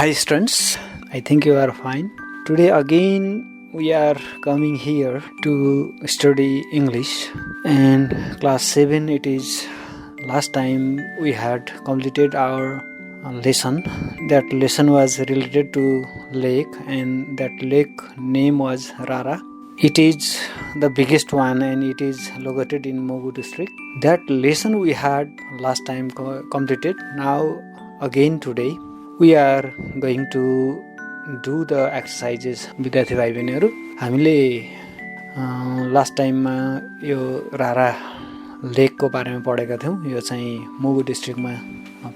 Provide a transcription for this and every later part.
Hi students, I think you are fine. Today again we are coming here to study English and class 7 it is. Last time we had completed our lesson. That lesson was related to lake and that lake name was Rara. It is the biggest one and it is located in Mogu district. That lesson we had last time completed. Now again today we are going to do the exercises विद्यार्थी भाइ बहिनीहरू हामीले last टाइममा यो रारा लेकको बारेमा पढेका थियौँ यो चाहिँ मुगु डिस्ट्रिक्टमा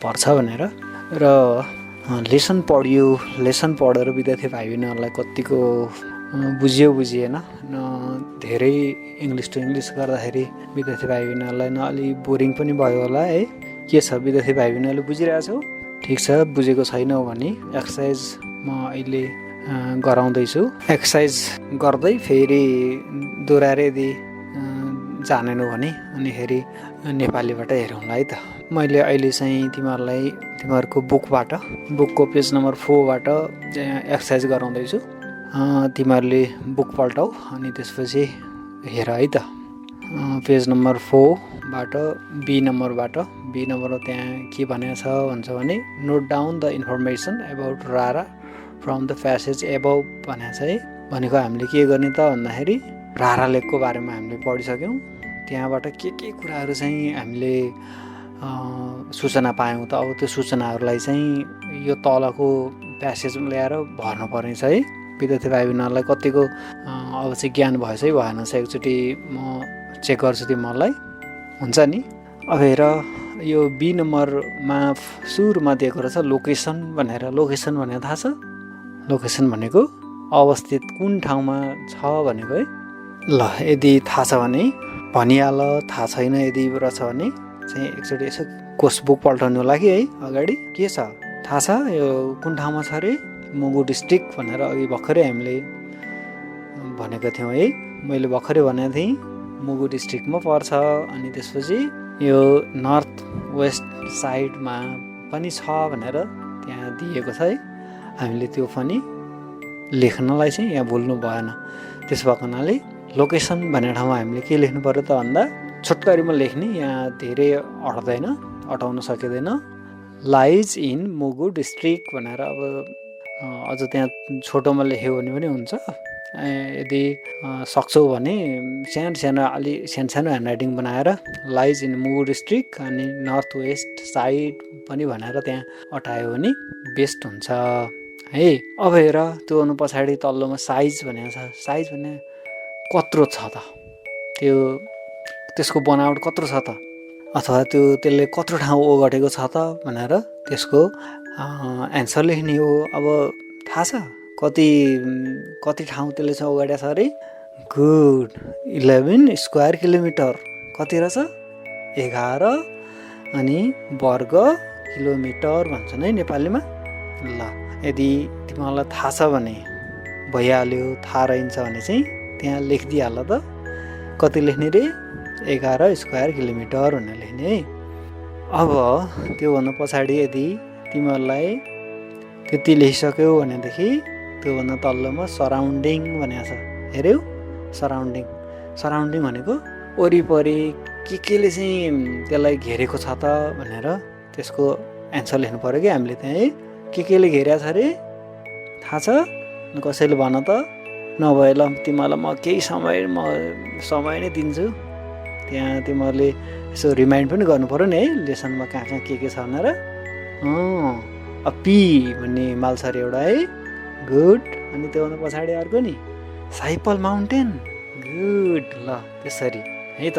पर्छ भनेर र लेसन पढेर विद्यार्थी भाइ बहिनीहरूलाई कतिको बुझिएन धेरै इङ्ग्लिस टु इङ्ग्लिस गर्दाखेरि विद्यार्थी भाइ बहिनीहरूलाई अलि बोरिङ पनि भयो होला है के छ विद्यार्थी भाइ बहिनीहरूले बुझिरहेछौ ठीक छ बुझेको छैनौ भने एक्सरसाइज म अहिले गराउँदैछु एक्सरसाइज गर्दै फेरि दोहोऱ्याएर यदि जानेनौ भने अनिखेरि नेपालीबाट हेरौँला है त मैले अहिले चाहिँ तिमीहरूको बुकको पेज नम्बर 4 बाट एक्सरसाइज गराउँदैछु तिमीहरूले बुक पल्टाऊ अनि त्यसपछि हेर है त पेज नम्बर 4 बाट बी नम्बर त्यहाँ के भनेको छ भन्छ भने note down the information about रारा फ्रम द प्यासेज एबभ भनेको छ है भनेको हामीले के गर्ने त भन्दाखेरि रारा लेकको बारेमा हामीले पढिसक्यौँ त्यहाँबाट के कुराहरू चाहिँ हामीले सूचना पायौँ त अब त्यो सूचनाहरूलाई चाहिँ यो तलको प्यासेजमा ल्याएर भर्नु पर्ने छ है विद्यार्थी भाइ बहिनीहरूलाई कतिको अब चाहिँ ज्ञान भएछ है भएन छ एकचोटि म चेक गर्छु तिमीहरूलाई हुन्छ नि अब हेर यो बी नम्बरमा सुरुमा दिएको रहेछ लोकेसन भनेर लोकेसन भनेको थाहा छ लोकेसन भनेको अवस्थित कुन ठाउँमा छ भनेको है ल यदि थाहा छ भने भनिहाल थाहा छैन यदि रहेछ भने चाहिँ एकचोटि यसो कोर्स बुक पल्टाउनु होला कि है अगाडि के छ थाहा छ यो कुन ठाउँमा छ अरे मुगु डिस्ट्रिक्ट भनेर अघि भर्खरै हामीले भनेको थियौँ है मैले भर्खरै भनेको थिएँ मुगु डिस्ट्रिक्टमा पर्छ अनि त्यसपछि यो नर्थ वेस्ट साइडमा पनि छ भनेर त्यहाँ दिएको छ है हामीले त्यो पनि लेख्नलाई चाहिँ यहाँ भुल्नु भएन त्यसो भएको हुनाले लोकेसन भन्ने ठाउँमा हामीले के लेख्नु पर्यो त भन्दा छोटकरीमा लेख्ने यहाँ धेरै अटाउन सकिँदैन लाइज इन मुगु डिस्ट्रिक्ट भनेर अब अझ त्यहाँ छोटोमा लेख्यो भने पनि हुन्छ यदि सक्छौ भने सानो ह्यान्डराइटिङ बनाएर लाइज इन मुगु डिस्ट्रिक्ट अनि नर्थ वेस्ट साइड पनि भनेर त्यहाँ अटायो भने बेस्ट हुन्छ है अब हेर त्यो अनु पछाडि तल्लोमा साइज भनेको छ साइज भने कत्रो छ त त्यसको बनावट कत्रो छ त अथवा त्यसले कत्रो ठाउँ ओगटेको छ त भनेर त्यसको एन्सर लेख्ने हो अब थाहा छ कति ठाउँ त्यसले चाहिँ ओगटेको छ अरे गुड 11 स्क्वायर किलोमिटर कति रहेछ 11 अनि वर्ग किलोमिटर भन्छन् है नेपालीमा ल यदि तिमीहरूलाई थाहा छ भने भइहाल्यो थाहा रहन्छ भने चाहिँ त्यहाँ लेखिदिइहाल त कति लेख्ने रे 11 स्क्वायर किलोमिटर भनेर लेख्ने है अब त्योभन्दा पछाडि यदि तिमीहरूलाई त्यति लेखिसक्यौ भनेदेखि त्योभन्दा तल्लोमा सराउन्डिङ भनेको छ हेऱ्यौ सराउन्डिङ भनेको वरिपरि केले चाहिँ त्यसलाई घेरेको छ त भनेर त्यसको एन्सर लेख्नु पर्यो कि हामीले त्यहाँ है केले घेरेको छ अरे थाहा छ कसैले भन त नभए ल तिमीहरूलाई म केही समय नै दिन्छु त्यहाँ तिमीहरूले यसो रिमाइन्ड पनि गर्नु पर्यो नि है लेसनमा कहाँ के छ भनेर पी भन्ने माल छ अरे एउटा है गुड अनि त्योभन्दा पछाडि अर्को नि साइपल माउन्टेन गुड ल त्यसरी है त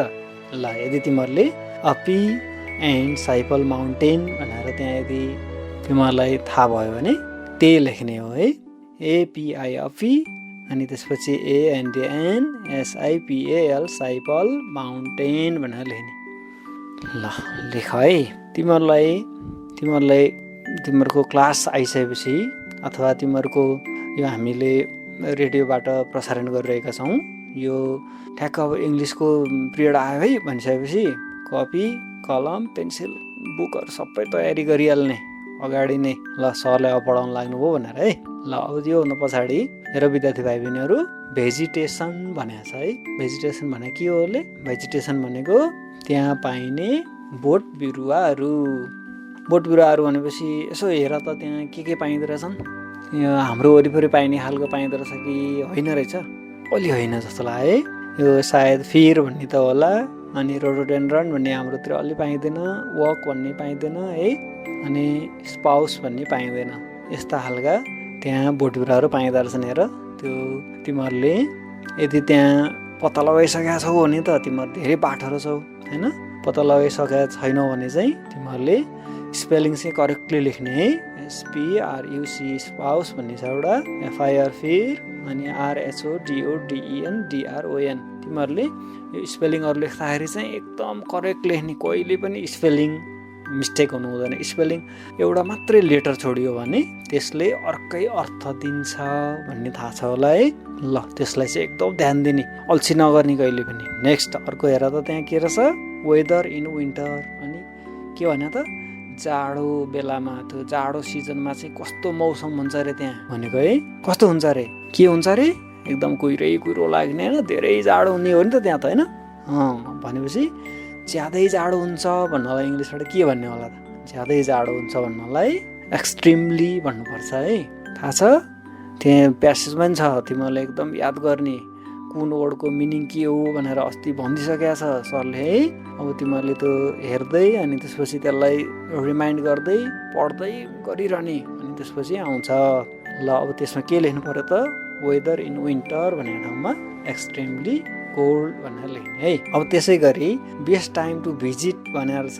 ल यदि तिमीहरूले अपी एन्ड साइपल माउन्टेन भनेर त्यहाँ यदि तिमीहरूलाई थाहा भयो भने त्यही लेख्ने हो है एपिआई अपी अनि त्यसपछि एएनडिएन एसआइपिएल साइपल माउन्टेन भनेर लेख्ने ल लेख है तिमीहरूको क्लास आइसकेपछि अथवा तिमीहरूको यो हामीले रेडियोबाट प्रसारण गरिरहेका छौँ यो ठ्याक्क अब इङ्ग्लिसको पिरियड आयो है भनिसकेपछि कपी कलम पेन्सिल बुकहरू सबै तयारी गरिहाल्ने अगाडि नै ल सरले अब पढाउन लाग्नुभयो भनेर है। ल अब योभन्दा पछाडि हेर विद्यार्थी भाइ बहिनीहरू भेजिटेसन भनेको छ है। भेजिटेसन भने के हो? भेजिटेसन भनेको त्यहाँ पाइने बोट बिरुवाहरू। बोट बिरुवाहरू भनेपछि यसो हेर त त्यहाँ के पाइँदो रहेछन्? यो हाम्रो वरिपरि पाइने खालको पाइँदो रहेछ कि होइन रहेछ? अलि होइन जस्तो लाग्यो है। यो सायद फिर भन्ने त होला, अनि रोडोडेन्ड्रन भन्ने हाम्रोतिर अलि पाइँदैन, वक भन्ने पाइँदैन है, अनि स्पाउस भन्ने पाइँदैन। यस्ता खालका त्यहाँ बोट बिरुवाहरू पाइँदो रहेछन्। हेर त्यो तिमीहरूले यदि त्यहाँ पत्ता लगाइसकेका छौ भने त तिमीहरू धेरै बाठो छौ होइन। पत्ता लगाइसकेका छैनौ भने चाहिँ तिमीहरूले स्पेलिङ चाहिँ करेक्टली लेख्ने है। SPRUC स्पाउस भन्ने छ एउटा, FIR फिर, अनि RHODODEN DRON। तिमीहरूले यो स्पेलिङहरू लेख्दाखेरि चाहिँ एकदम करेक्ट लेख्ने, कहिले पनि स्पेलिङ मिस्टेक हुनु हुँदैन। स्पेलिङ एउटा मात्रै लेटर छोडियो भने त्यसले अर्कै अर्थ दिन्छ भन्ने थाहा छ होला है। ल त्यसलाई चाहिँ एकदम ध्यान दिने, अल्छी नगर्ने कहिले पनि। नेक्स्ट अर्को हेर त त्यहाँ के रहेछ? Weather in winter. अनि के भने त जाडो बेलामा, त्यो जाडो सिजनमा चाहिँ कस्तो मौसम हुन्छ अरे त्यहाँ भनेको है। कस्तो हुन्छ अरे? के हुन्छ अरे? एकदम कुहिरो लाग्ने होइन, धेरै जाडो हुने हो नि त त्यहाँ त होइन। भनेपछि ज्यादै जाडो हुन्छ भन्नलाई इङ्ग्लिसबाट के भन्ने होला त? ज्यादै जाडो हुन्छ भन्नलाई एक्सट्रिमली भन्नुपर्छ है। थाहा छ? त्यहाँ प्यासेजमा पनि छ, तिमीहरूले एकदम याद गर्ने कुन वर्डको मिनिङ के हो भनेर अस्ति भनिदिइसकेको छ सरले है। अब तिमीहरूले त्यो हेर्दै अनि त्यसपछि त्यसलाई रिमाइन्ड गर्दै पढ्दै गरिरहने, अनि त्यसपछि आउँछ। ल अब त्यसमा के लेख्नु पर्यो त? वेदर इन विन्टर भनेको ठाउँमा एक्सट्रिमली कोल्ड भनेर लेख्ने है। अब त्यसै गरी बेस्ट टाइम टु भिजिट भनेर छ।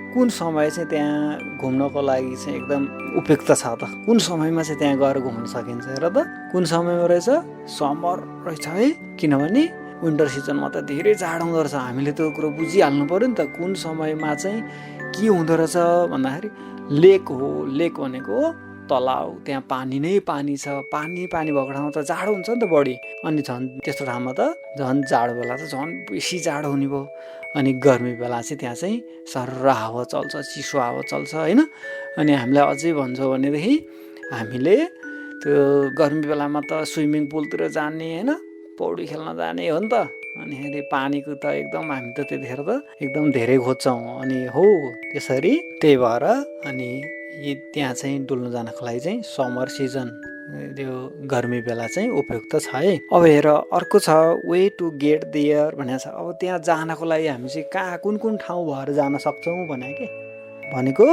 कुन समय चाहिँ त्यहाँ घुम्नको लागि चाहिँ एकदम उपयुक्त छ त? कुन समयमा चाहिँ त्यहाँ गएर घुम्न सकिन्छ? हेर त कुन समयमा रहेछ? समर रहेछ है। किनभने विन्टर सिजनमा त धेरै जाडो हुँदो रहेछ। हामीले त्यो कुरो बुझिहाल्नु पर्यो नि त, कुन समयमा चाहिँ के हुँदो रहेछ भन्दाखेरि लेक हो। लेक भनेको तलाउ, त्यहाँ पानी नै पानी छ। पानी भएको ठाउँमा त जाडो हुन्छ नि त बढी, अनि झन् त्यस्तो ठाउँमा त झन् जाडो बेला त झन् बेसी जाडो हुने भयो। अनि गर्मी बेला चाहिँ त्यहाँ चाहिँ सर्र हावा चल्छ, चिसो हावा चल्छ होइन। अनि हामीलाई अझै भन्छौँ भनेदेखि हामीले त्यो गर्मी बेलामा त स्विमिङ पुलतिर जाने होइन, पौडी खेल्न जाने हो नि त। अनि पानीको त एकदम हामी त त्यतिखेर त एकदम धेरै खोज्छौँ। अनि हो त्यसरी त्यही भएर अनि त्यहाँ चाहिँ डुल्न जानको लागि चाहिँ समर सिजन, त्यो गर्मी बेला चाहिँ उपयुक्त छ है। अब हेर अर्को छ वे टु गेट देयर भनेको छ। अब त्यहाँ जानको लागि हामी चाहिँ कहाँ कुन ठाउँ भएर जान सक्छौँ भनेको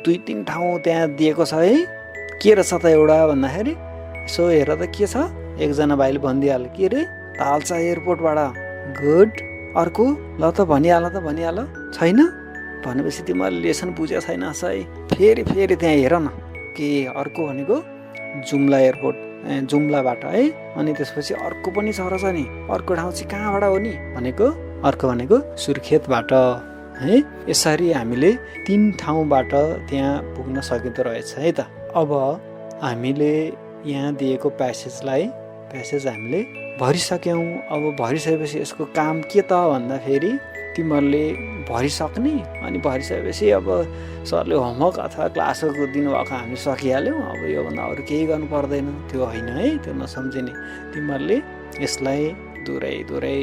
2-3 ठाउँ त्यहाँ दिएको छ है। के रहेछ त एउटा भन्दाखेरि यसो हेर त के छ? एकजना भाइले भनिदिइहाल्यो, के अरे? तालचा एयरपोर्टबाट। गुड। अर्को ल त भनिहाल छैन भनेपछि तिमीहरूले लेसन बुझेको छैन है। फेरि त्यहाँ हेर न के अर्को भनेको जुम्ला एयरपोर्ट, जुम्लाबाट है। अनि त्यसपछि अर्को पनि छ रहेछ नि। अर्को ठाउँ चाहिँ कहाँबाट हो नि अर्को भनेको सुर्खेतबाट है। यसरी हामीले 3 ठाउँबाट त्यहाँ पुग्न सकिँदो रहेछ है त। अब हामीले यहाँ दिएको प्यासेज हामीले भरिसक्यौँ। अब भरिसकेपछि यसको काम के त भन्दाखेरि तिमीहरूले भरिसक्ने, अनि भरिसकेपछि अब सरले होमवर्क अथवा क्लासको दिनुभएको हामी सकिहाल्यौँ। अब योभन्दा अरू केही गर्नु पर्दैन, त्यो होइन है, त्यो नसम्झिने। तिमीहरूले यसलाई दुरै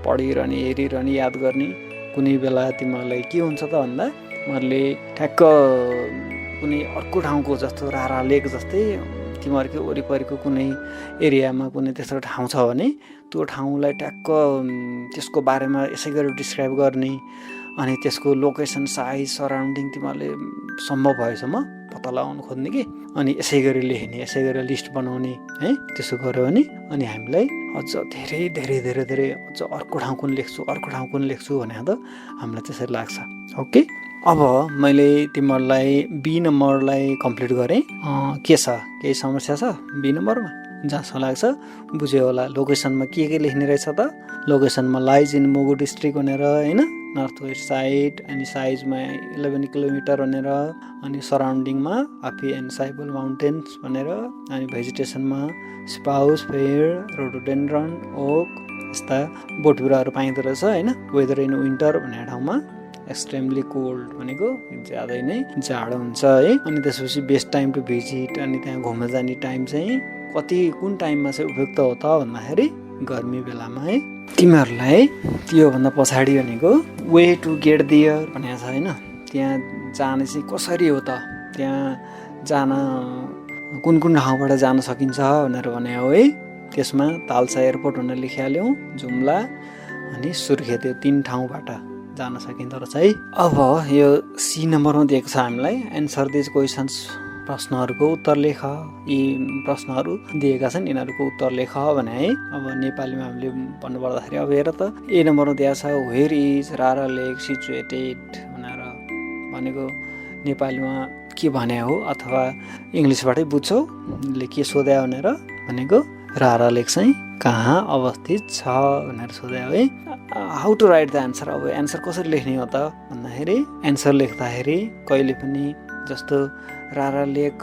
पढिरहने, हेरिरहने, याद गर्ने। कुनै बेला तिमीहरूलाई के हुन्छ त भन्दा तिमीहरूले ठ्याक्क कुनै अर्को ठाउँको जस्तो रारा लेक जस्तै तिमीहरूकै वरिपरिको कुनै एरियामा कुनै त्यस्तो ठाउँ छ भने त्यो ठाउँलाई ठ्याक्क त्यसको बारेमा यसै गरी डिस्क्राइब गर्ने, अनि त्यसको लोकेसन, साइज, सराउन्डिङ तिमीहरूले सम्भव भएसम्म पत्ता लगाउन खोज्ने कि, अनि यसै गरी लेख्ने, यसै गरी लिस्ट बनाउने है। त्यसो गऱ्यो भने अनि हामीलाई अझ धेरै अझ अर्को ठाउँ कुन लेख्छु भने त हामीलाई त्यसरी लाग्छ। ओके, अब मैले तिमीहरूलाई बी नम्बरलाई कम्प्लिट गरेँ। के छ, केही समस्या छ बी नम्बरमा? जहाँसम्म लाग्छ बुझ्यो होला। लोकेसनमा के लेख्ने रहेछ त? लोकेसनमा लाइज इन मुगु डिस्ट्रिक्ट भनेर होइन, नर्थ वेस्ट साइड, अनि साइजमा 11 किलोमिटर भनेर, अनि सराउन्डिङमा आफी एन्ड साइबल माउन्टेन्स भनेर, अनि भेजिटेसनमा स्पाउस, फेयर, रोडोडेन्ड्रन, ओक, यस्ता बोट बिरुवाहरू पाइँदो रहेछ होइन। वेदर इन विन्टर भन्ने ठाउँमा एक्सट्रिमली कोल्ड भनेको ज्यादै नै जाडो हुन्छ है। अनि त्यसपछि बेस्ट टाइम टु भिजिट, अनि त्यहाँ घुम्न जाने टाइम चाहिँ कुन टाइममा चाहिँ उपयुक्त हो त भन्दाखेरि गर्मी बेलामा है। तिमीहरूलाई त्योभन्दा पछाडि भनेको वे टु गेट देयर भनेको छ होइन। त्यहाँ जाने चाहिँ कसरी हो त, त्यहाँ जान कुन ठाउँबाट जान सकिन्छ भनेर भने हो है। त्यसमा तालसा एयरपोर्ट भनेर लेखिहाल्यौँ, जुम्ला अनि सुर्खेत, यो 3 ठाउँबाट जान सकिँदो रहेछ है। अब यो सी नम्बरमा दिएको छ हामीलाई एन्सर दिज क्वेसन्स, प्रश्नहरूको उत्तर लेख। यी प्रश्नहरू दिएका छन्, यिनीहरूको उत्तर लेख भने है। अब नेपालीमा हामीले भन्नु पर्दाखेरि अब हेर त, ए नम्बरमा दिएको छ वेयर इज रारा लेक सिचुएटेड भनेको नेपालीमा के भने हो, अथवा इङ्ग्लिसबाटै बुझ्छौ के सोध्या भनेको रारा लेक चाहिँ कहाँ अवस्थित छ भनेर सोध्या है। How to write the answer, अब एन्सर कसरी लेख्ने हो त भन्दाखेरि एन्सर लेख्दाखेरि कहिले पनि जस्तो रारा लेक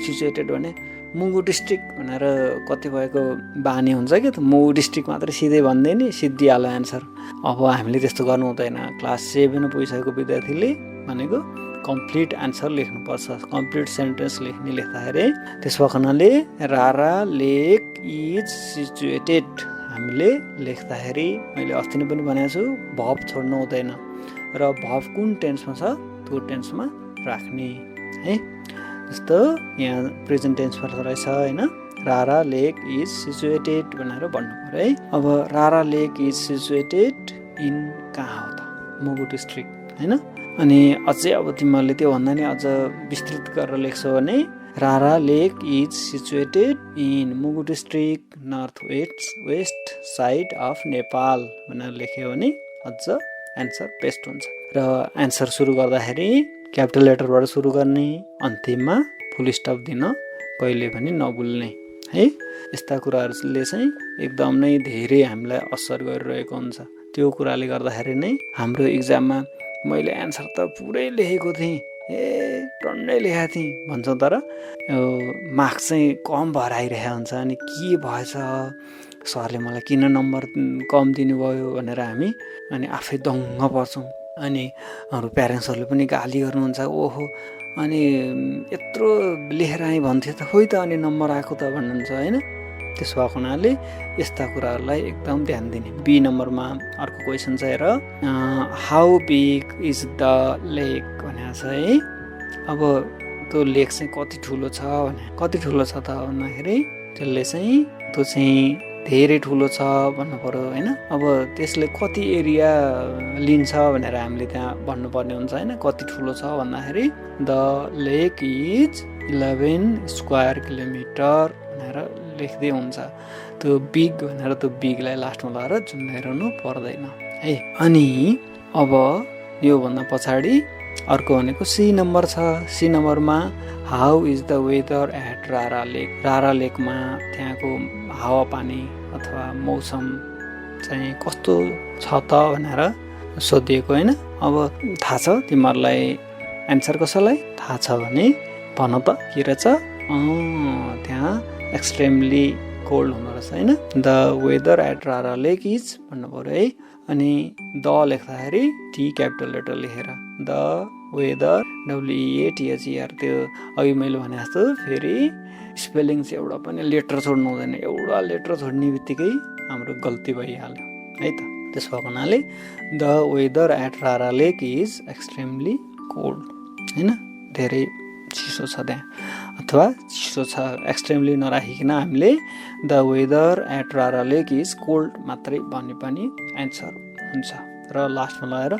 सिचुएटेड भने मुगु डिस्ट्रिक्ट भनेर कतिपयको बानी हुन्छ कि त, मुगु डिस्ट्रिक्ट मात्रै सिधै भन्दैन सिद्धिहाल्यो एन्सर। अब हामीले त्यस्तो गर्नु हुँदैन। क्लास 7 पुगिसकेको विद्यार्थीले भनेको कम्प्लिट एन्सर लेख्नुपर्छ, कम्प्लिट सेन्टेन्स लेख्दाखेरि। त्यस भएकोले रारा लेक इज सिचुएटेड हामीले लेख्दाखेरि मैले अस्ति नै पनि भनेको छु भब छोड्नु हुँदैन, र भब कुन टेन्समा छ त्यो टेन्समा राख्ने है। जस्तो यहाँ प्रेजेन्ट टेन्समा रहेछ होइन, रारा लेक इज सिचुएटेड भनेर भन्नु पर्यो है। अब रारा लेक इज सिचुएटेड इन कहाँ हो त, मुगु डिस्ट्रिक्ट होइन। अनि अझै अब तिमीहरूले त्यो भन्दा नि अझ विस्तृत गरेर लेख्छौ भने Rara lake is situated in Mugu district north west side of Nepal भनेर लेख्यो भने अझ एन्सर बेस्ट हुन्छ। र एन्सर सुरु गर्दाखेरि क्यापिटल लेटरबाट सुरु गर्ने, अन्तिममा फुल स्टप दिन कहिले पनि नभुल्ने है। यस्ता कुराहरूले चाहिँ एकदम नै धेरै हामीलाई असर गरिरहेको हुन्छ। त्यो कुराले गर्दाखेरि नै हाम्रो इक्जाममा मैले एन्सर त पुरै लेखेको थिएँ, टन्नै लेखेको थिएँ भन्छौँ, तर मार्क्स चाहिँ कम भएर आइरहेको हुन्छ। अनि के भएछ, सरले मलाई किन नम्बर कम दिनुभयो भनेर हामी अनि आफै दङ्ग पर्छौँ। अनि हाम्रो प्यारेन्ट्सहरूले पनि गाली गर्नुहुन्छ, ओहो अनि यत्रो लेखेर आएँ भन्थ्यो त, खोइ त अनि नम्बर आएको त भन्नुहुन्छ होइन। त्यसो भएको हुनाले यस्ता कुराहरूलाई एकदम ध्यान दिने। बी नम्बरमा अर्को क्वेसन छ हेर, हाउ बिग इज द लेक भनेको छ है। अब त्यो लेक चाहिँ कति ठुलो छ भने, कति ठुलो छ त भन्दाखेरि त्यसले चाहिँ त्यो चाहिँ धेरै ठुलो छ भन्नु पर्यो होइन। अब त्यसले कति एरिया लिन्छ भनेर हामीले त्यहाँ भन्नुपर्ने हुन्छ होइन। कति ठुलो छ भन्दाखेरि the lake is 11 square kilometre भनेर लेख्दै हुन्छ। त्यो बिग भनेर त्यो बिगलाई लास्टमा लगाएर झुन्डाइरहनु पर्दैन है। अनि अब योभन्दा पछाडि अर्को भनेको सी नम्बर छ। सी नम्बरमा how is the weather at Rara lake, रारा लेकमा त्यहाँको हावापानी अथवा मौसम चाहिँ कस्तो छ त भनेर सोधिएको होइन। अब थाहा छ तिमीहरूलाई एन्सर कसैलाई थाहा छ भने भन त के रहेछ। त्यहाँ एक्सट्रिमली कोल्ड हुँदो रहेछ होइन। The weather at Rara lake is भन्नु पऱ्यो है। अनि द लेख्दाखेरि टी क्यापिटल लेटर लेखेर द वेदर WEATHER, त्यो अघि मैले भने जस्तो फेरि स्पेलिङ चाहिँ एउटा पनि लेटर छोड्नु हुँदैन। एउटा लेटर छोड्ने बित्तिकै हाम्रो गल्ती भइहाल्यो है त। त्यस भएको हुनाले the weather at Rara lake is extremely cold होइन, धेरै चिसो छ त्यहाँ, अथवा चिसो छ एक्सट्रिमली नराखिकन हामीले the weather at Rara lake is cold मात्रै भन्ने पनि एन्सर हुन्छ। र लास्टमा लगाएर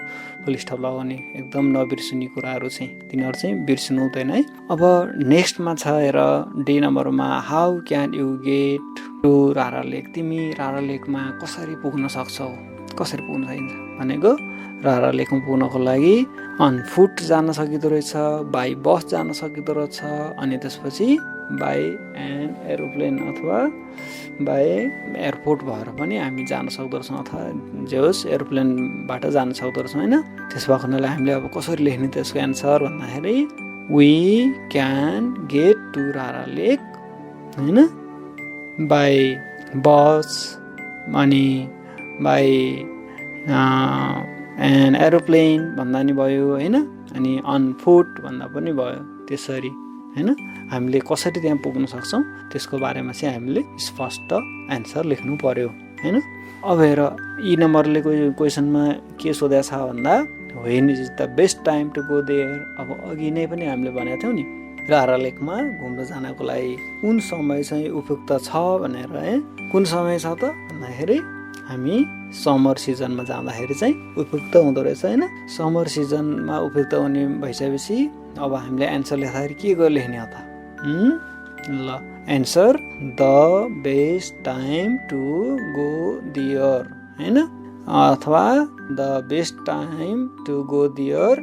फुल स्टप लगाउने, एकदम नबिर्सिने कुराहरू चाहिँ तिनीहरू चाहिँ बिर्सिनु हुँदैन है। अब नेक्स्टमा छ हेर डी नम्बरमा, how can you get to Rara lake, तिमी रारा लेकमा कसरी पुग्न सक्छौ, कसरी पुग्न सकिन्छ भनेको रारा लेकमा पुग्नको लागि अन फुट जान सकिँदो रहेछ, बाई बस जान सकिँदो रहेछ, अनि त्यसपछि बाई एरोप्लेन अथवा बाई एयरपोर्ट भएर पनि हामी जान सक्दो रहेछौँ, अथवा जे होस् एरोप्लेनबाट जान सक्दो रहेछौँ होइन। त्यस भएको हुनाले हामीले अब कसरी लेख्ने त्यसको एन्सर भन्दाखेरि we can get to Rara लेक होइन बाई बस, अनि बाई एन्ड एरोप्लेन भन्दा नि भयो होइन, अनि अन फुट भन्दा पनि भयो। त्यसरी होइन हामीले कसरी त्यहाँ पुग्न सक्छौँ त्यसको बारेमा चाहिँ हामीले स्पष्ट एन्सर लेख्नु पर्यो होइन। अब हेर यी नम्बरले क्वेसनमा के सोधेको छ भन्दा when is the best time to go there. अब अघि नै पनि हामीले भनेको थियौँ नि रारा लेकमा घुम्न जानको लागि कुन समय चाहिँ उपयुक्त छ भनेर है। कुन समय छ त भन्दाखेरि हामी समर सिजनमा जाँदाखेरि चाहिँ उपयुक्त हुँदो रहेछ होइन। समर सिजनमा उपयुक्त हुने भइसकेपछि अब हामीले एन्सर लेख्दाखेरि के लेख्ने हो त ल answer the best time to go there होइन, अथवा the best time to go there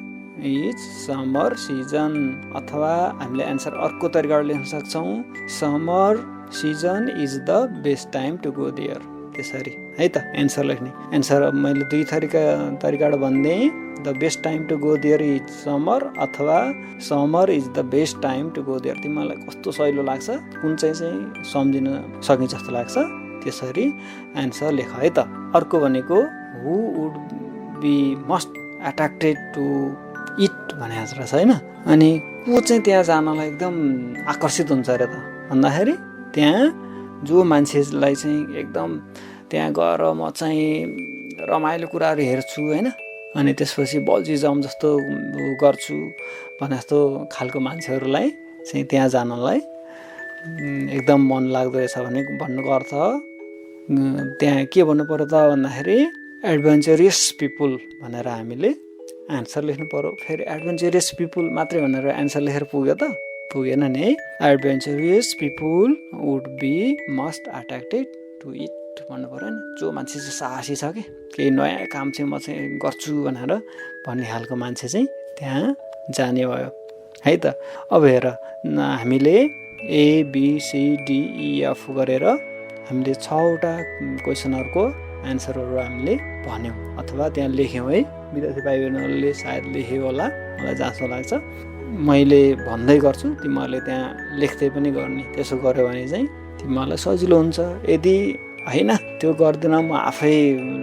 is summer season, अथवा हामीले एन्सर अर्को तरिकाले लेख्न सक्छौँ summer season is the best time to go there. त्यसरी है त एन्सर लेख्ने। एन्सर मैले दुई तरिकाबाट भनिदिएँ, the best time to go there is summer अथवा summer is the best time to go there. तिमीलाई कस्तो सहिलो लाग्छ, कुन चाहिँ सम्झिन सक्ने जस्तो लाग्छ त्यसरी एन्सर लेख है त। अर्को भनेको who would be most attracted to it भनेको रहेछ होइन। अनि को चाहिँ त्यहाँ जानलाई एकदम आकर्षित हुन्छ अरे त भन्दाखेरि त्यहाँ जो मान्छेलाई चाहिँ एकदम त्यहाँ गएर म चाहिँ रमाइलो कुराहरू हेर्छु होइन, अनि त्यसपछि बल्झी जाउँ जस्तो गर्छु भने जस्तो खालको मान्छेहरूलाई चाहिँ त्यहाँ जानलाई एकदम मन लाग्दो रहेछ भने भन्नुको अर्थ त्यहाँ के भन्नु पर्यो त भन्दाखेरि एडभेन्चरियस पिपुल भनेर हामीले एन्सर लेख्नु पर्यो। फेरि एडभेन्चरियस पिपुल मात्रै भनेर एन्सर लेखेर पुग्यो त पुगेन नि है। Adventurous people would be most attracted to it भन्नु पऱ्यो नि। जो मान्छे चाहिँ साहसी छ कि केही नयाँ काम चाहिँ म चाहिँ गर्छु भनेर भन्ने खालको मान्छे चाहिँ त्यहाँ जाने भयो है त। अब हेर हामीले ABCDEF गरेर हामीले 6वटा क्वेसनहरूको एन्सरहरू हामीले भन्यौँ अथवा त्यहाँ लेख्यौँ है। विद्यार्थी भाइ बहिनीहरूले सायद लेख्यो होला, मलाई जहाँसो लाग्छ। मैले भन्दै गर्छु, तिमीहरूले त्यहाँ लेख्दै पनि गर्ने। त्यसो गर्यो भने चाहिँ तिमीहरूलाई सजिलो हुन्छ। यदि होइन त्यो गर्दैन म आफै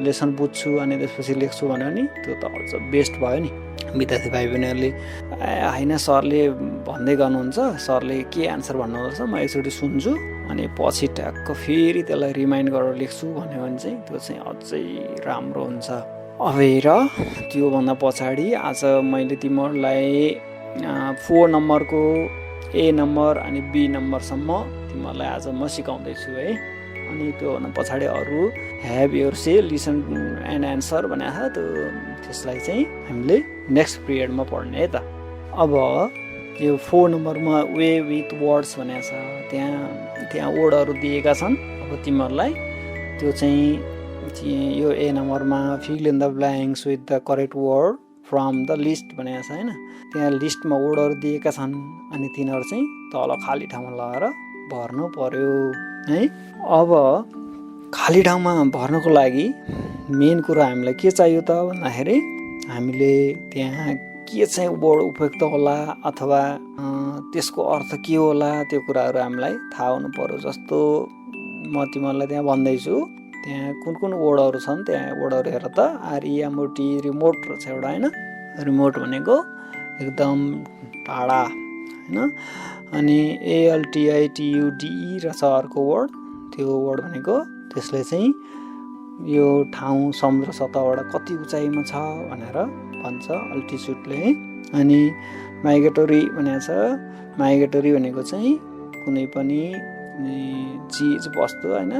लेसन बुझ्छु अनि त्यसपछि लेख्छु भन्यो नि त्यो त अझ बेस्ट भयो नि। विद्यार्थी भाइ बहिनीहरूले होइन सरले भन्दै गर्नुहुन्छ, सरले के एन्सर भन्नुहुन्छ म एकचोटि सुन्छु अनि पछि ट्याक्क फेरि त्यसलाई रिमाइन्ड गरेर लेख्छु भन्यो भने चाहिँ त्यो चाहिँ अझै राम्रो हुन्छ। अब हेर त्योभन्दा पछाडि आज मैले तिमीहरूलाई 4 नम्बरको A नम्बर अनि B नम्बरसम्म तिमीहरूलाई आज म सिकाउँदैछु है। अनि त्योभन्दा पछाडि अरू have your say listen and answer भनेको छ त्यसलाई चाहिँ हामीले नेक्स्ट पिरियडमा पढ्ने है त। अब यो 4 नम्बरमा वे विथ वर्ड्स भनेको छ, त्यहाँ वर्डहरू दिएका छन्। अब तिमीहरूलाई त्यो चाहिँ यो A नम्बरमा fill in the blanks with the correct word from the list भनेको छ होइन। त्यहाँ लिस्टमा वर्डहरू दिएका छन् अनि तिनीहरू चाहिँ तल खाली ठाउँमा लगाएर भर्नु पर्यो है। अब खाली ठाउँमा भर्नको लागि मेन कुरा हामीलाई के चाहियो त भन्दाखेरि हामीले त्यहाँ के चाहिँ वर्ड उपयुक्त होला अथवा त्यसको अर्थ के होला त्यो कुराहरू हामीलाई थाहा हुनु पर्यो। जस्तो म तिमीहरूलाई त्यहाँ भन्दैछु त्यहाँ कुन वर्डहरू छन्, त्यहाँ वर्डहरू हेर त REMOT रिमोट रहेछ एउटा होइन। रिमोट भनेको एकदम टाढा होइन। अनि ALTITUDE रहेछ अर्को वर्ड, त्यो वर्ड भनेको त्यसले चाहिँ यो ठाउँ समुद्र सतहबाट कति उचाइमा छ भनेर भन्छ अल्टिच्युडले। अनि माइग्रेटरी भनेको छ, माइग्रेटरी भनेको चाहिँ कुनै पनि चिज वस्तु होइन,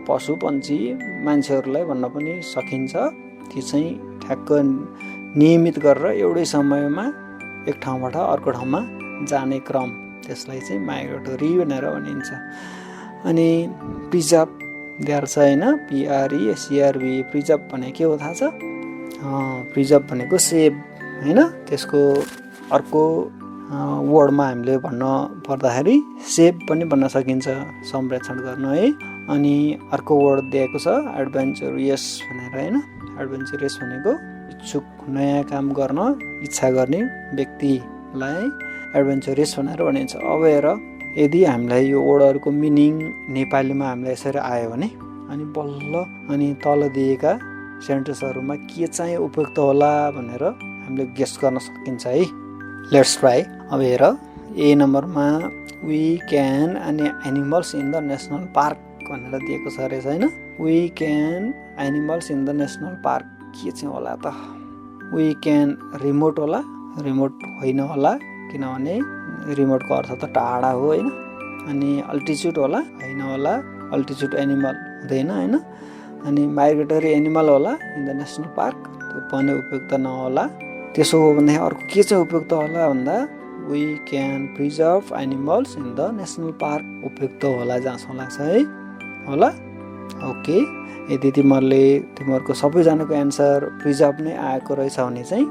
पशु पन्छी मान्छेहरूलाई भन्न पनि सकिन्छ। त्यो चाहिँ ठ्याक्क नियमित गरेर एउटै समयमा एक ठाउँबाट अर्को ठाउँमा जाने क्रम त्यसलाई चाहिँ माइग्रेटरी भनेर भनिन्छ। अनि प्रिजर्भ दिएर छ होइन, PRESERV प्रिजर्भ भनेको के हो थाहा छ? प्रिजर्भ भनेको सेभ होइन। त्यसको अर्को वर्डमा हामीले भन्न पर्दाखेरि सेभ पनि भन्न सकिन्छ, संरक्षण गर्नु है। अनि अर्को वर्ड दिएको छ एडभेन्चरियस भनेर होइन। एडभेन्चरियस भनेको इच्छुक, नयाँ काम गर्न इच्छा गर्ने व्यक्तिलाई एडभेन्चरियस भनेर भनिन्छ। अब हेर यदि हामीलाई यो वर्डहरूको मिनिङ नेपालीमा हामीलाई यसरी आयो भने अनि बल्ल अनि तल दिएका सेन्टेन्सहरुमा के चाहिँ उपयुक्त होला भनेर हामीले गेस गर्न सकिन्छ है। Let's try. अब हेर, ए नम्बरमा वी क्यान अनि animals in the national park भनेर दिएको छ रहेछ हैन। We can animals in the national park के चाहिँ होला त? वी क्यान रिमोट होला? रिमोट होइन होला, किनभने रिमोटको अर्थ त टाढा हो हैन। अनि अल्टिट्युड होला? होइन होला, अल्टिट्युड एनिमल हुँदैन हैन। अनि माइग्रेटरी एनिमल होला इन द नेसनल पार्क, त्यो पनि उपयुक्त नहोला। त्यसो हो भने अर्को के चाहिँ उपयुक्त होला भन्दा we can preserve animals in the national park उपयुक्त होला जस्तो लाग्छ है। होला? ओके। यदि तिमीहरूको सबैजनाको एन्सर प्रिजर्भ नै आएको रहेछ भने चाहिँ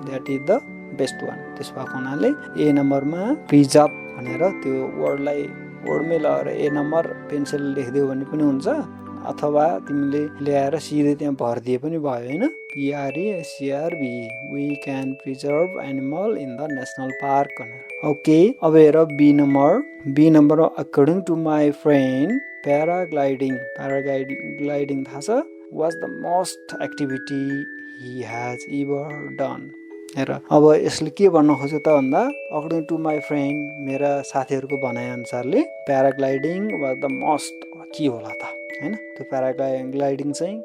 that is the best one. त्यसो भएको हुनाले ए नम्बरमा प्रिजर्भ भनेर त्यो वर्डमै लगाएर ए नम्बर पेन्सिल लेखिदियो भने पनि हुन्छ, अथवा तिमीले ल्याएर सिधै त्यहाँ भरिदिए पनि भयो हैन। PRESERV we can preserve animal in the national park भनेर। ओके। अब हेर B number according to my friend paragliding थाहा छ was the most activity he has ever done. हेर, अब यसले के भन्न खोज्यो त भन्दा अकर्डिङ टु माई फ्रेन्ड, मेरा साथीहरूको भनाइअनुसारले प्याराग्लाइडिङ वाज द मोस्ट के होला त हैन। त्यो प्याराग्लाइडिङ चाहिँ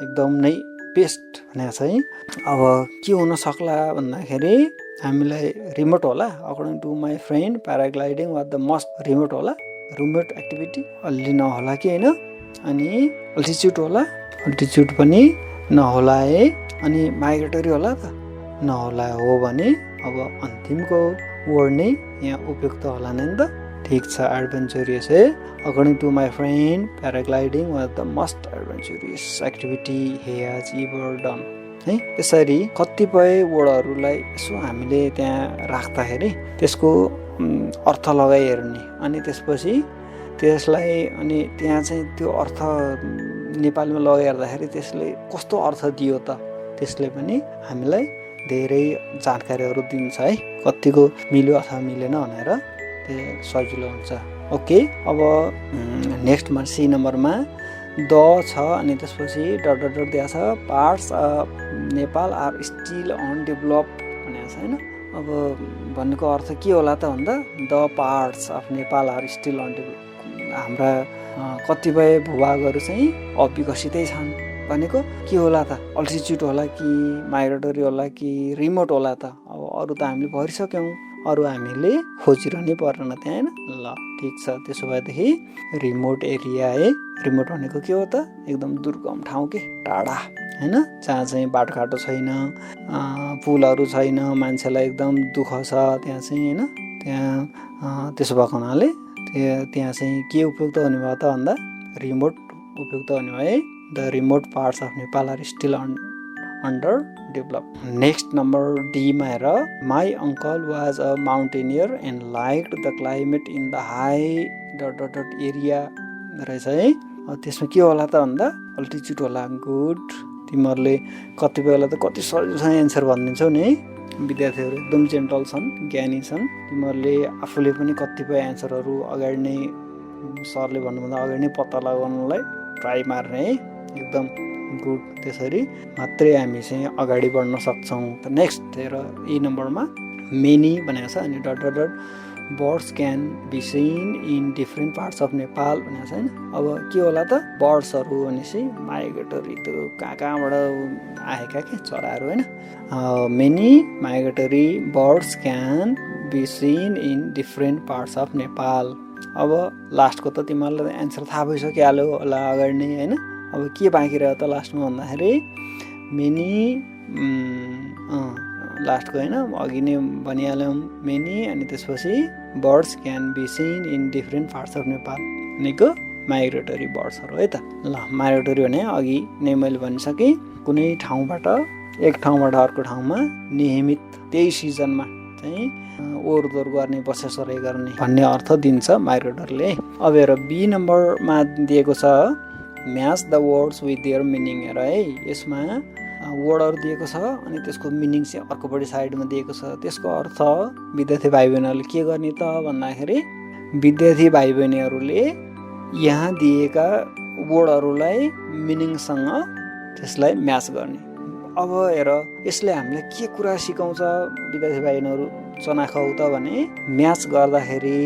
एकदम नै बेस्ट भनेको छ है। अब के हुन सक्ला भन्दाखेरि हामीलाई रिमोट होला। According to my friend paragliding was the most remote होला, रिमोट एक्टिभिटी अलि नहोला कि हैन। अनि अल्टिट्युड होला? अल्टिट्युड पनि नहोला है। अनि माइग्रेटरी होला त? नहोला। हो भने अब अन्तिमको वर्ड नै यहाँ उपयुक्त होला नि त। ठिक छ, एडभेन्चरियस है। According to my friend paragliding was the most adventurous activity he has ever done है। यसरी कतिपय वर्डहरूलाई यसो हामीले त्यहाँ राख्दाखेरि त्यसको अर्थ लगाइ हेर्ने, अनि त्यसपछि त्यसलाई अनि त्यहाँ चाहिँ त्यो अर्थ नेपालीमा लगाइ हेर्दाखेरि त्यसले कस्तो अर्थ दियो त, त्यसले पनि हामीलाई धेरै जानकारीहरू दिन्छ है, कतिको मिल्यो अथवा मिलेन भनेर त्यो सजिलो हुन्छ। ओके। अब नेक्स्टमा सी नम्बरमा द छ अनि त्यसपछि डट डट डट दिएको छ parts of Nepal are still undeveloped भनेको छ हैन। अब भन्नुको अर्थ के होला त भन्दा the parts of Nepal are still undeveloped, हाम्रा कतिपय भूभागहरू चाहिँ अविकसितै छन् भनेको के होला त? अल्टिट्युड होला कि माइग्रेटरी होला कि रिमोट होला त? अब अरू त हामीले भरिसक्यौँ, अरू हामीले खोजिरहनै पर्दैन त्यहाँ हैन। ल ठिक छ, त्यसो भएदेखि रिमोट एरिया है। रिमोट भनेको के हो त? एकदम दुर्गम ठाउँ के, टाढा हैन, जहाँ चाहिँ बाटोघाटो छैन, पुलहरू छैन, मान्छेलाई एकदम दुःख छ त्यहाँ चाहिँ हैन। त्यहाँ त्यसो भएको हुनाले त्यहाँ चाहिँ के उपयुक्त हुने भयो त भन्दा रिमोट उपयुक्त हुने भयो है। The remote parts of Nepal are still under develop. Next number डीमा हेर, my uncle was a mountaineer and liked the climate in the high dot dot dot area रहेछ है। त्यसमा के होला त भन्दा अल्टिट्युड होला। गुड। तिमीहरूले कतिपय बेला त कति सजिलोसँग एन्सर भनिदिन्छौ नि है। विद्यार्थीहरू एकदम जेन्टल छन्, ज्ञानी छन्। तिमीहरूले आफूले पनि कतिपय एन्सरहरू अगाडि नै सरले भन्नुभन्दा अगाडि नै पत्ता लगाउनलाई ट्राई मार्ने है। एकदम गुड। त्यसरी मात्रै हामी चाहिँ अगाडि बढ्न सक्छौँ। त नेक्स्ट हेर ई नम्बरमा मेनी भनेको छ अनि dot dot dot birds can be seen in different parts of Nepal भनेको छ हैन। अब के होला त? बर्ड्सहरू भनेपछि माइग्रेटरी त्यो कहाँबाट आएका के चराहरू हैन। Many migratory birds can be seen in different parts of Nepal. अब लास्टको त तिमीहरूलाई एन्सर थाहा भइसकिहाल्यो होला अगाडि नै हैन। अब के बाँकी रह्यो त लास्टमा भन्दाखेरि मेनी लास्टको होइन अघि नै भनिहाल्यौँ मेनी अनि त्यसपछि birds can be seen in different parts of Nepal भनेको माइग्रेटरी बर्ड्सहरू है त। ल माइग्रेटरी भने अघि नै मैले भनिसकेँ, कुनै ठाउँबाट एक ठाउँबाट अर्को ठाउँमा नियमित त्यही सिजनमा चाहिँ ओहोरदोहोर गर्ने बसाइसराइ गर्ने भन्ने अर्थ दिन्छ माइग्रेटरले। अब हेर बी नम्बरमा दिएको छ match the words with their meaning हेर है। यसमा वर्डहरू दिएको छ अनि त्यसको मिनिङ चाहिँ अर्कोपट्टि साइडमा दिएको छ। त्यसको अर्थ विद्यार्थी भाइ बहिनीहरूले के गर्ने त भन्दाखेरि विद्यार्थी भाइ बहिनीहरूले यहाँ दिएका वर्डहरूलाई मिनिङसँग त्यसलाई म्याच गर्ने। अब हेर यसले हामीलाई के कुरा सिकाउँछ विद्यार्थी भाइहरू चनाखौ त भने म्याच गर्दाखेरि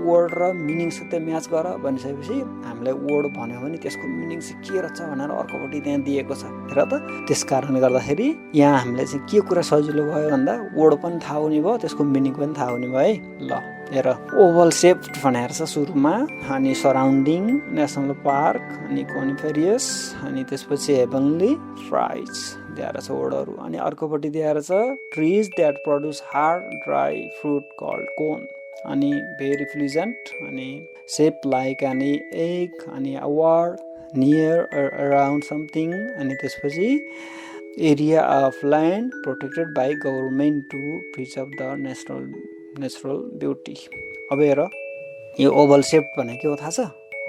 वर्ड र मिनिङ सबै म्याच गर भनिसकेपछि हामीलाई वर्ड भन्यो भने त्यसको मिनिङ चाहिँ के रहेछ भनेर अर्कोपट्टि त्यहाँ दिएको छ हेर त। त्यस कारणले गर्दाखेरि यहाँ हामीलाई चाहिँ के कुरा सजिलो भयो भन्दा वर्ड पनि थाहा हुने भयो, त्यसको मिनिङ पनि थाहा हुने भयो है। ल हेर ओभल सेप भनेर छ सुरुमा, अनि सराउन्डिङ, नेसनल पार्क, अनि कोनिफेरियस, अनि त्यसपछि हेभनली, फ्राइज दिएर छ वर्डहरू। अनि अर्कोपट्टि दिएर छ trees that produce hard dry fruit called cone, अनि भेरी प्लिजेन्ट, अनि सेप लाइक एनी एग, अनि अवार्ड नियर अराउन्ड समथिङ, अनि त्यसपछि area of land protected by government to preserve the natural beauty. अब हेर यो ओभल सेप भनेको हो थाहा छ?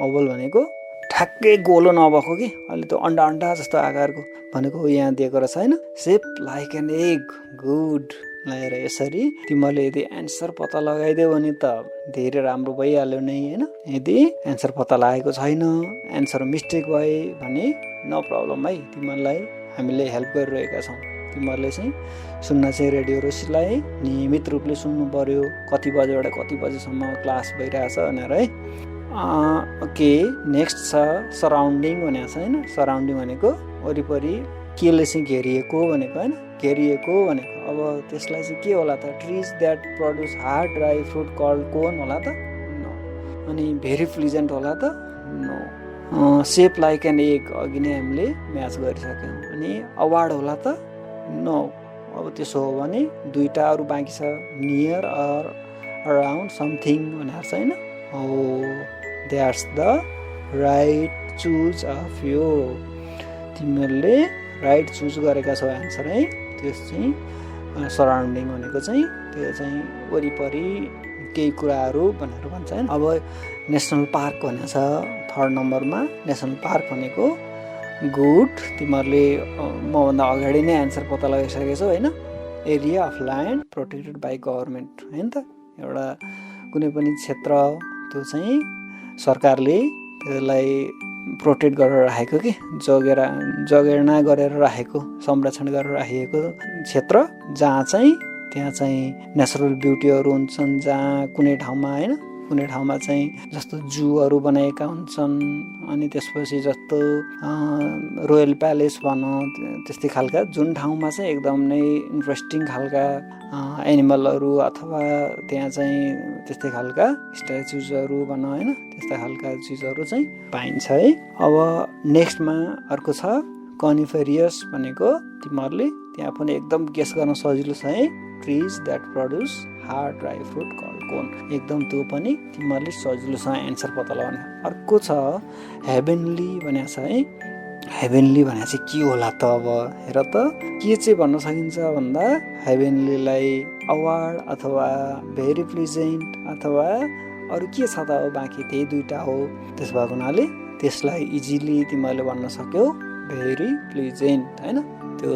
ओभल भनेको ठ्याक्कै गोलो नभएको कि अहिले त्यो अन्डा जस्तो आकारको भनेको यहाँ दिएको रहेछ होइन। सेप लाइक एन एग, गुड। हेर यसरी तिमीहरूले यदि एन्सर पत्ता लगाइदियो भने त धेरै राम्रो भइहाल्यो नै होइन। यदि एन्सर पत्ता लागेको छैन, एन्सर मिस्टेक भए भने नो प्रब्लम है, तिमीहरूलाई हामीले हेल्प गरिरहेका छौँ। तिमीहरूले चाहिँ सुन्न चाहिँ रेडियो रोसीलाई नियमित रूपले सुन्नु पर्यो, कति बजेबाट कति बजेसम्म क्लास भइरहेछ भनेर है। ओके नेक्स्ट छ सराउन्डिङ भनेको छ होइन। सराउन्डिङ भनेको वरिपरि केले चाहिँ घेरिएको भनेको होइन, घेरिएको भनेको। अब त्यसलाई चाहिँ के होला त? Trees that produce hard dry fruit called cone होला त? नो। अनि भेरी प्लिजेन्ट होला त? No. Shape like an egg अघि नै हामीले म्याच गरिसक्यौँ। अनि अवार्ड होला त? नो। अब त्यसो हो भने दुईवटा अरू बाँकी छ, नियर अर अराउन्ड समथिङ भनेर छ होइन। हो that's the right choose of यो। तिमीहरूले राइट चुज गरेका छौ एन्सर है। त्यस चाहिँ सराउन्डिङ भनेको चाहिँ त्यो चाहिँ वरिपरि केही कुराहरू भनेर भन्छ होइन। अब नेसनल पार्क भनेको छ 3rd नम्बरमा। नेसनल पार्क भनेको गुड, तिमीहरूले मभन्दा अगाडि नै एन्सर पत्ता लगाइसकेको छौ होइन। Area of land protected by government होइन त। एउटा कुनै पनि क्षेत्र त्यो चाहिँ सरकारले त्यसलाई प्रोटेक्ट गरेर राखेको कि जगेर्ना गरेर राखेको, संरक्षण गरेर राखिएको क्षेत्र जहाँ चाहिँ त्यहाँ चाहिँ नेचुरल ब्युटीहरू हुन्छन्, जहाँ कुनै ठाउँमा होइन, कुनै ठाउँमा चाहिँ जस्तो जूहरू बनाएका हुन्छन्, अनि त्यसपछि जस्तो रोयल प्यालेस भनौँ त्यस्तै खालका, जुन ठाउँमा चाहिँ एकदम नै इन्ट्रेस्टिङ खालका एनिमलहरू अथवा त्यहाँ चाहिँ त्यस्तै खालका स्ट्याचुजहरू भनौँ होइन, त्यस्ता खालका चिजहरू चाहिँ पाइन्छ है। अब नेक्स्टमा अर्को छ कनिफेरियस भनेको, तिमीहरूले त्यहाँ पनि एकदम गेस गर्न सजिलो छ है। Trees that produce hard dry fruit called cone, एकदम त्यो पनि तिमीहरूले सजिलो छ एन्सर पत्ता लगाउने। अर्को छ हेभेनली भनेको छ है। हेभेनली भनेको चाहिँ के होला त? अब हेर त के चाहिँ भन्न सकिन्छ भन्दा हेभेनलीलाई अवार्ड अथवा भेरी प्लिजेन्ट अथवा अरू के छ त? अब बाँकी त्यही दुईवटा हो। त्यस भएको हुनाले त्यसलाई इजिली तिमीहरूले भन्न सक्यौ भेरी प्लिजेन्ट होइन। त्यो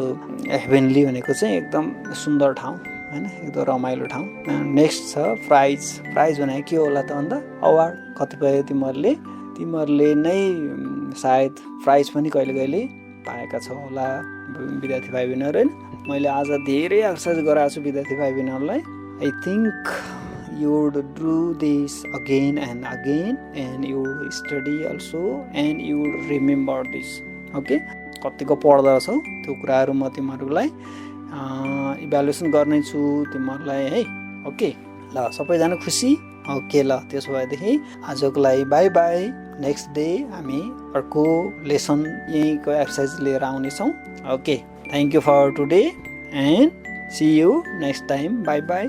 हेभेनली भनेको चाहिँ एकदम सुन्दर ठाउँ होइन, एकदम रमाइलो ठाउँ। नेक्स्ट छ प्राइज। प्राइज भनेको के होला त भन्दा अवार्ड। कतिपय तिमीहरूले नै सायद प्राइज पनि कहिले कहिले पाएका छौ होला विद्यार्थी भाइ बहिनीहरू होइन। मैले आज धेरै एक्सर्साइज गराएको छु विद्यार्थी भाइ बहिनीहरूलाई। I think you would do this again and again and you would study also and you would remember this. Okay, कतिको पढ्दो रहेछौ त्यो कुराहरू म तिमीहरूलाई इभ्यालुएसन गर्ने छु तिमीहरूलाई है। ओके ल सबैजना खुसी? ओके ल त्यसो भएदेखि आजको लागि बाई बाई। नेक्स्ट डे हामी अर्को लेसन यहीँको एक्सर्साइज लिएर आउनेछौँ। Okay thank you for today and see you next time. Bye by.